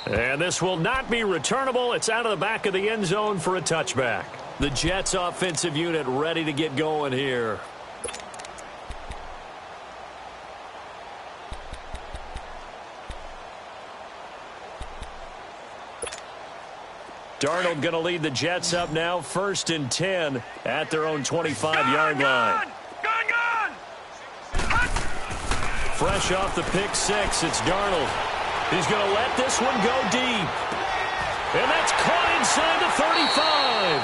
[SPEAKER 1] And this will not be returnable. It's out of the back of the end zone for a touchback. The Jets offensive unit ready to get going here. Darnold going to lead the Jets up now, 1st and 10 at their own 25-yard line. Fresh off the pick six, it's Darnold. He's going to let this one go deep. And that's caught inside the 35.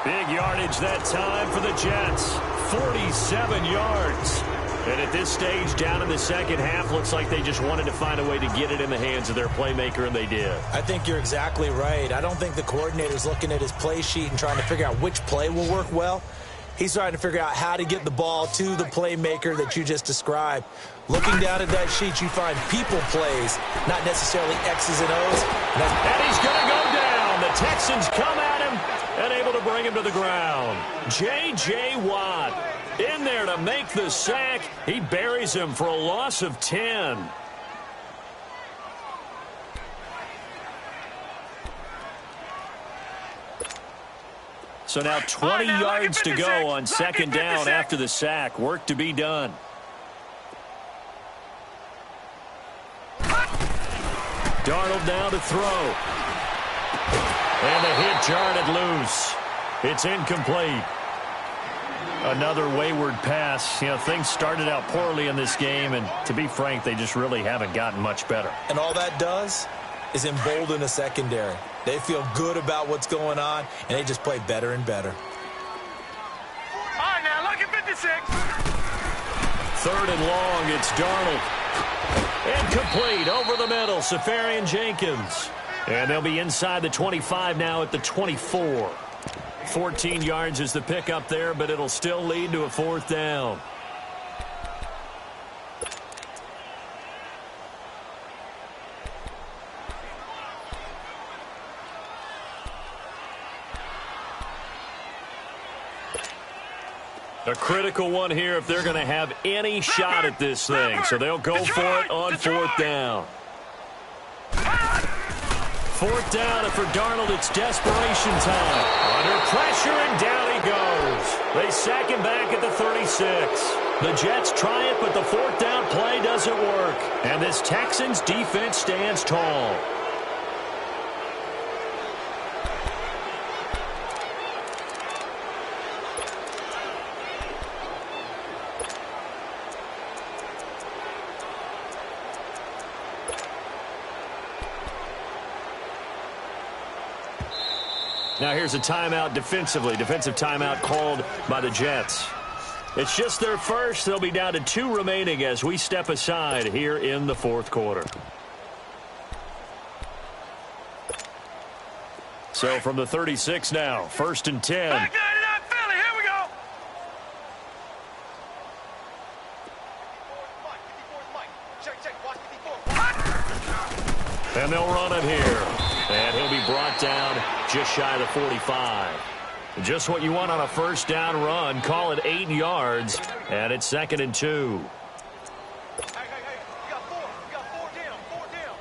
[SPEAKER 1] Big yardage that time for the Jets. 47 yards. And at this stage, down in the second half, looks like they just wanted to find a way to get it in the hands of their playmaker, and they did.
[SPEAKER 2] I think you're exactly right. I don't think the coordinator's looking at his play sheet and trying to figure out which play will work well. He's trying to figure out how to get the ball to the playmaker that you just described. Looking down at that sheet, you find people plays, not necessarily X's and O's.
[SPEAKER 1] And he's going to go down. The Texans come at him and able to bring him to the ground. J.J. Watt in there to make the sack. He buries him for a loss of 10. So now 20 yards to go on second down after the sack. Work to be done. Darnold now to throw. And the hit jarred it loose. It's incomplete. Another wayward pass. You know, things started out poorly in this game, and to be frank, they just really haven't gotten much better.
[SPEAKER 2] And all that does is embolden a secondary. They feel good about what's going on, and they just play better and better.
[SPEAKER 3] All right, now, look at 56.
[SPEAKER 1] 3rd and long, it's Darnold. Incomplete over the middle, Safarian Jenkins. And they'll be inside the 25 now at the 24. 14 yards is the pickup there, but it'll still lead to a 4th down. A critical one here if they're going to have any shot at this thing. So they'll go for it on 4th down. 4th down, and for Darnold, it's desperation time. Under pressure, and down he goes. They sack him back at the 36. The Jets try it, but the 4th down play doesn't work. And this Texans defense stands tall. Now here's a timeout defensively. Defensive timeout called by the Jets. It's just their first. They'll be down to 2 remaining as we step aside here in the 4th quarter. So from the 36 now, 1st and 10.
[SPEAKER 3] Back there to that Philly. Here we go.
[SPEAKER 1] And they'll run it here. And he'll be brought down just shy of the 45. Just what you want on a 1st down run. Call it 8 yards. And it's 2nd and 2.
[SPEAKER 3] Hey, you got 4. You got 4 down. 4 down.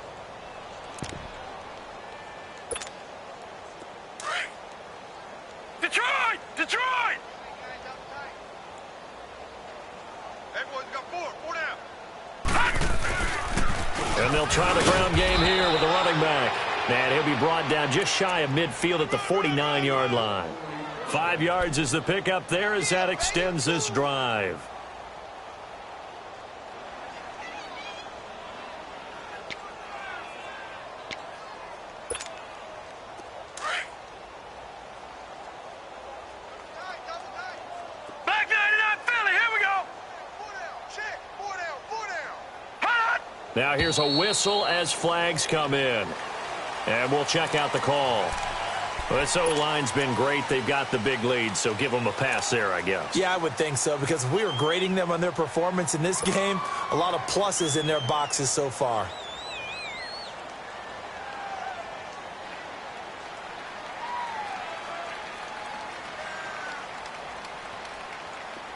[SPEAKER 3] Detroit! Detroit! Hey, boys, we got 4. 4 down.
[SPEAKER 1] And they'll try the ground game here with the running back. And he'll be brought down just shy of midfield at the 49-yard line. 5 yards is the pickup there as that extends this drive.
[SPEAKER 3] Back 99 Philly, here we go. Hot!
[SPEAKER 1] Now here's a whistle as flags come in. And we'll check out the call. Well, this O-line's been great. They've got the big lead, so give them a pass there, I guess.
[SPEAKER 2] Yeah, I would think so, because if we were grading them on their performance in this game, a lot of pluses in their boxes so far.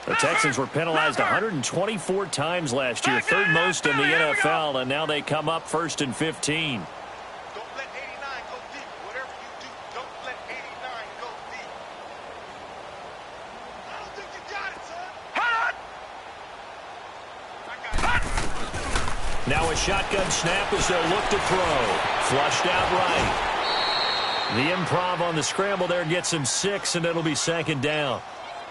[SPEAKER 1] The Texans were penalized 124 times last year, third most in the NFL, and now they come up 1st and 15. Now a shotgun snap as they'll look to throw. Flushed out right. The improv on the scramble there gets him 6, and it'll be 2nd down.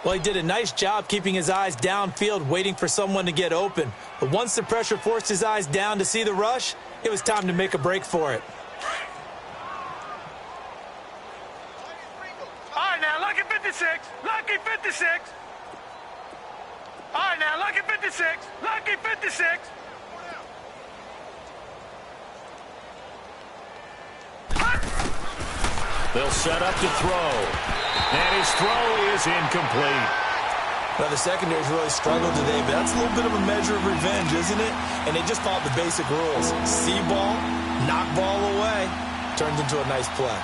[SPEAKER 2] Well, he did a nice job keeping his eyes downfield, waiting for someone to get open. But once the pressure forced his eyes down to see the rush, it was time to make a break for it.
[SPEAKER 3] All right, now, lucky 56. Lucky 56. All right, now, lucky 56. Lucky 56.
[SPEAKER 1] They'll set up to throw. And his throw is incomplete.
[SPEAKER 2] Well, the secondary's really struggled today, but that's a little bit of a measure of revenge, isn't it? And they just followed the basic rules. See ball, knock ball away. Turned into a nice play.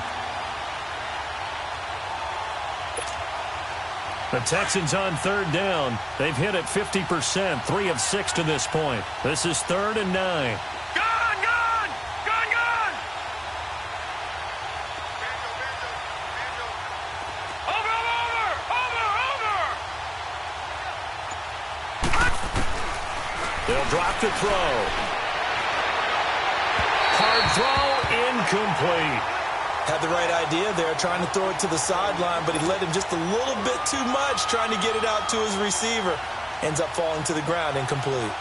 [SPEAKER 1] The Texans on 3rd down. They've hit it 50%, 3 of 6 to this point. This is 3rd and 9. They'll drop to throw. Hard throw, incomplete.
[SPEAKER 2] Had the right idea there, trying to throw it to the sideline, but he let him just a little bit too much, trying to get it out to his receiver. Ends up falling to the ground, incomplete.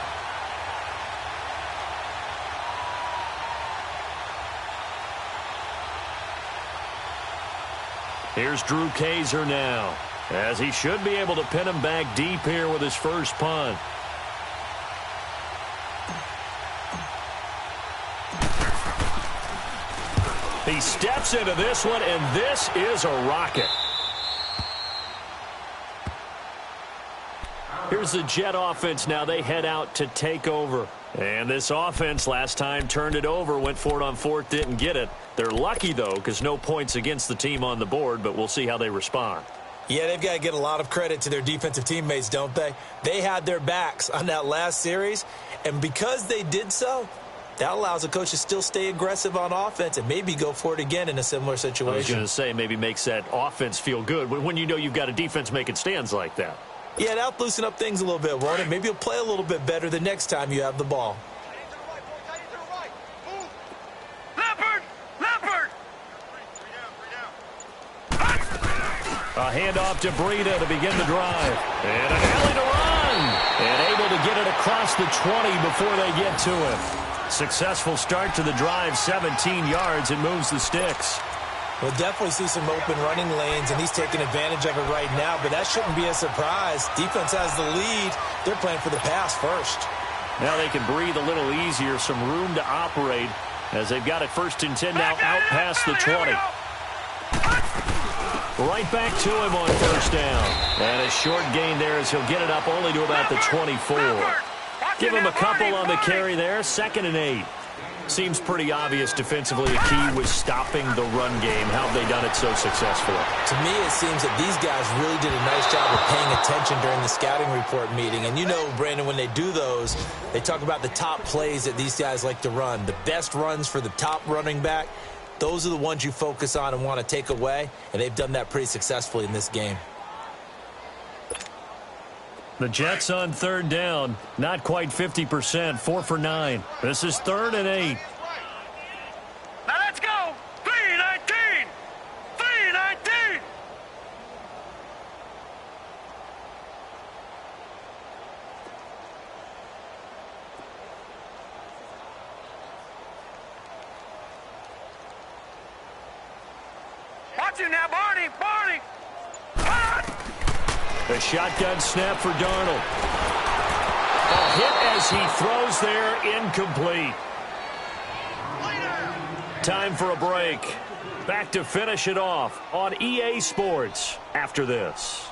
[SPEAKER 1] Here's Drew Kaiser now, as he should be able to pin him back deep here with his first punt. He steps into this one, and this is a rocket. Here's the Jet offense now. They head out to take over. And this offense last time turned it over, went for it on 4th, didn't get it. They're lucky, though, because no points against the team on the board, but we'll see how they respond.
[SPEAKER 2] Yeah, they've got to get a lot of credit to their defensive teammates, don't they? They had their backs on that last series, and because they did so, that allows a coach to still stay aggressive on offense and maybe go for it again in a similar situation.
[SPEAKER 1] I was going to say, maybe makes that offense feel good when you know you've got a defense making stands like that.
[SPEAKER 2] Yeah, that'll loosen up things a little bit, won't it? Maybe you'll play a little bit better the next time you have the ball.
[SPEAKER 1] A handoff to Breida to begin the drive. And an alley to run. And able to get it across the 20 before they get to it. Successful start to the drive, 17 yards. It moves the sticks.
[SPEAKER 2] We'll definitely see some open running lanes, and he's taking advantage of it right now, but that shouldn't be a surprise. Defense has the lead. They're playing for the pass first.
[SPEAKER 1] Now they can breathe a little easier, some room to operate as they've got it 1st and 10 now out past the 20. Right back to him on 1st down. And a short gain there as he'll get it up only to about the 24. Give him a couple on the carry there, 2nd and 8. Seems pretty obvious defensively. A key was stopping the run game. How have they done it so successfully?
[SPEAKER 2] To me, it seems that these guys really did a nice job of paying attention during the scouting report meeting. And you know, Brandon, when they do those, they talk about the top plays that these guys like to run. The best runs for the top running back, those are the ones you focus on and want to take away. And they've done that pretty successfully in this game.
[SPEAKER 1] The Jets on 3rd down, not quite 50%, 4 for 9. This is 3rd and 8.
[SPEAKER 3] Now let's go. 3-19. 3-19. got you now, Barney. Barney.
[SPEAKER 1] A shotgun snap for Darnold. A hit as he throws there, incomplete. Time for a break. Back to finish it off on EA Sports after this.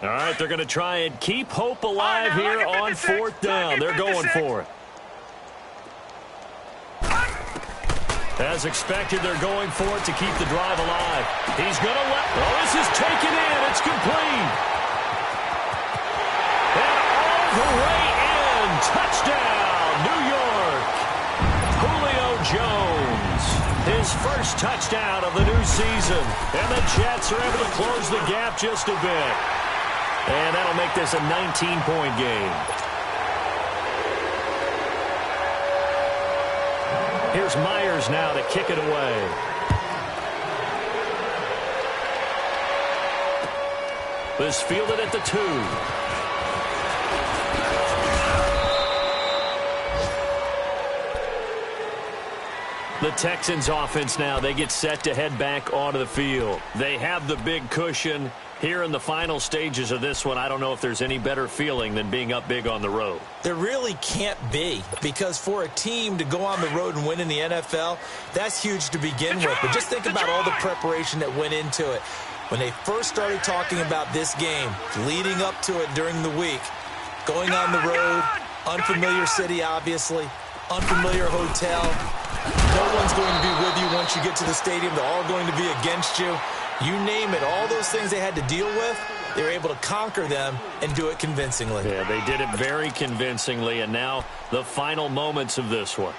[SPEAKER 1] All right, they're going to try and keep hope alive here on fourth down. They're going for it. As expected, they're going for it to keep the drive alive. He's going to let... Oh, this is taken in. It's complete. And all the way in. Touchdown, New York. Julio Jones. His first touchdown of the new season. And the Jets are able to close the gap just a bit. And that'll make this a 19-point game. Here's Myers now to kick it away. This fielded at the 2. The Texans offense now, they get set to head back onto the field. They have the big cushion. Here in the final stages of this one, I don't know if there's any better feeling than being up big on the road.
[SPEAKER 2] There really can't be, because for a team to go on the road and win in the NFL, that's huge to begin with. But just think about all the preparation that went into it. When they first started talking about this game, leading up to it during the week, going on the road, unfamiliar city, obviously, unfamiliar hotel. No one's going to be with you once you get to the stadium. They're all going to be against you. You name it, all those things they had to deal with, they were able to conquer them and do it convincingly.
[SPEAKER 1] Yeah, they did it very convincingly, and now the final moments of this one.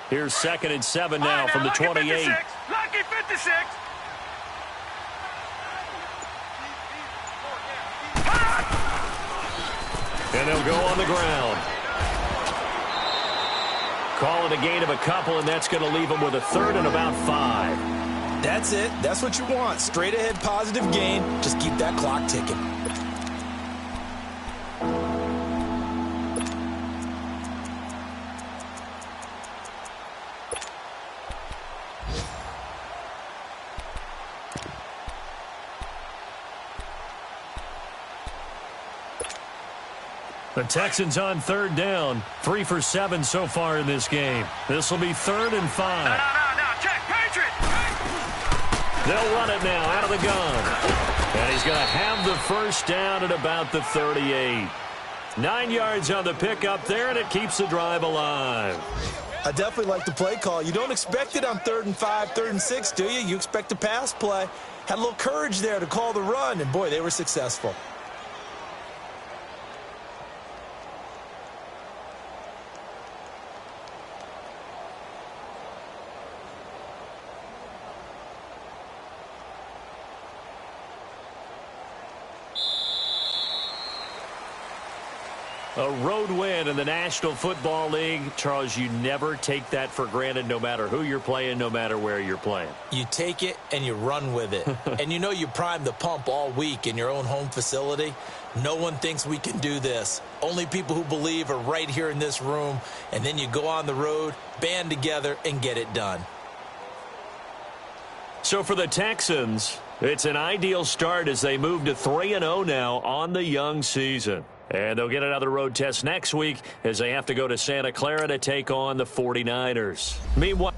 [SPEAKER 1] Here's 2nd and 7 now from the 28.
[SPEAKER 3] Lucky 56.
[SPEAKER 1] And they'll go on the ground. Call it a gain of a couple, and that's going to leave them with a 3rd and about 5.
[SPEAKER 2] That's it. That's what you want. Straight ahead positive gain. Just keep that clock ticking.
[SPEAKER 1] The Texans on 3rd down. 3 for 7 so far in this game. This will be 3rd and 5.
[SPEAKER 3] No. Check, Patriot.
[SPEAKER 1] They'll run it now out of the gun. And he's going to have the first down at about the 38. 9 yards on the pickup there, and it keeps the drive alive.
[SPEAKER 2] I definitely like the play call. You don't expect it on 3rd and 5, 3rd and 6, do you? You expect a pass play. Had a little courage there to call the run, and boy, they were successful.
[SPEAKER 1] A road win in the National Football League. Charles, you never take that for granted no matter who you're playing, no matter where you're playing.
[SPEAKER 2] You take it and you run with it. And you know you primed the pump all week in your own home facility. No one thinks we can do this. Only people who believe are right here in this room. And then you go on the road, band together, and get it done.
[SPEAKER 1] So for the Texans, it's an ideal start as they move to 3-0 now on the young season. And they'll get another road test next week as they have to go to Santa Clara to take on the 49ers. Meanwhile...